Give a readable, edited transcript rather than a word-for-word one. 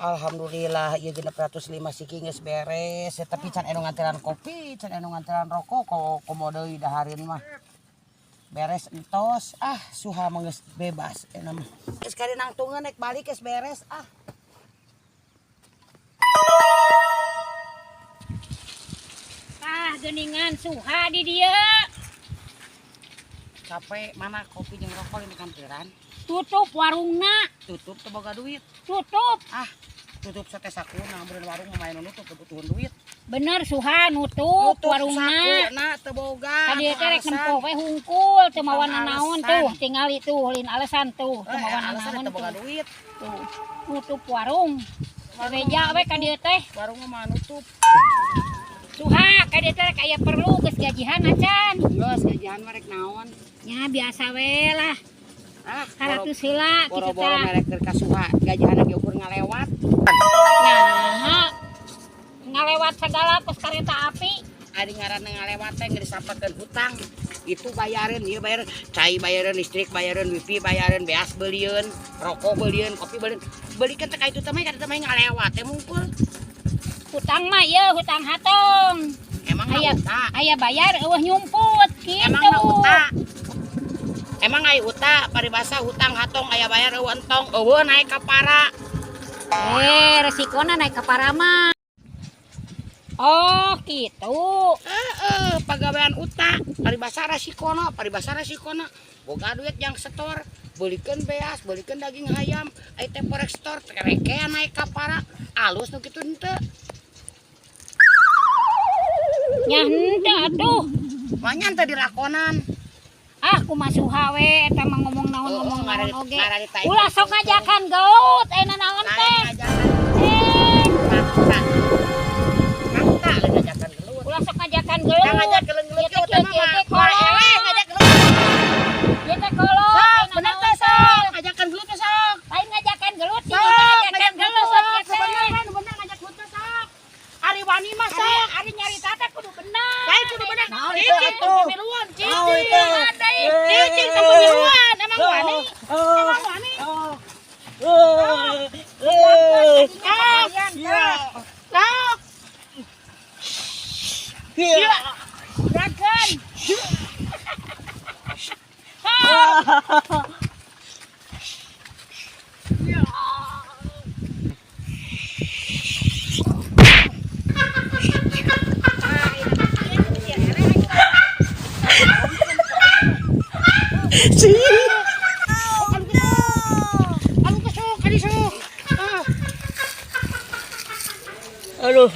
Alhamdulillah ieu 605 siki geus beres. Tapi can anu nganteran kopi, can anu nganteran rokok komo deui dahareun mah. Beres entos. Suha mah geus bebas eta mah. Geus kali nangtungeun nek balik geus beres. Geningan suha di dia. Capek mana kopi jeung rokok ini kanteran. Tutup warungna. Tutup teu boga duit. Tutup. Tutup sate sakuna beureun warung main nutup kebutuhan duit. Bener suha nutup warungna. Sakuna teu boga. Kadieu teh rek nempo we hungkul teu mawan nanaon tuh, tinggal itu lin alasan tuh, teu mawan nanaon teu boga tuh. duit. Tuh, nutup warung. Beja we kadieu teh. Warung mah nutup. Suha kadieu teh rek aya perlu geus gajihan acan. Geus gajihan mah rek naon? Nya biasa we lah. 100 heula kitu Boro-boro tah. merek keur ka suha, gajihan ge ukur ngalewat. Nah, ngalewat segala pos kareta api. Adi ngaranna ngalewat teh geus disampakeun hutang. Itu bayareun, ieu bayar cai bayareun, listrik bayareun, wifi bayareun, beas beulieun, rokok beulieun, kopi beulieun. Beulikeun teh ka itu teh mah kada teh ngalewat teh mungkul. Hutang mah ieu hutang hatong. Emang Aya bayar eueuh nyumput kitu. Emang aya uta, paribasa hutang hatong aya bayar eueuh entong, eueuh naik ka para. Resikona naik ke parama. Oh, gitu. Pagawean uta, paribasa resikona, boga duit yang setor, beulikeun beas, beulikeun daging hayam, aya teh forex store, tereke naik ka para. Alus nu kitu henteu. Nya henteu atuh. Manyan teh dilakonan. Kumaha suha we eta mah ngomong naon oge. Ngaran Ulah sok ngajakan geut ayeuna naon teh. Ulah sok ngajakan geut. Ngajak geuleuh-geuleuh kieu teh mah ngajak geuleuh. Ieu teh kolot. Bener teh sok, ngajakan geuleuh teh sok. Lain ngajakan gelut, sih ngajakan gelut. Bener ngajak geuleuh teh sok. Ari wani mah sok, Ari nyari tata kudu bener. lain kudu bener. Naon Cicing itu? teh pemiluan, cicing teh pemiluan, emang wani. Emang wani. Sok. Iya. Dragon. Aduh,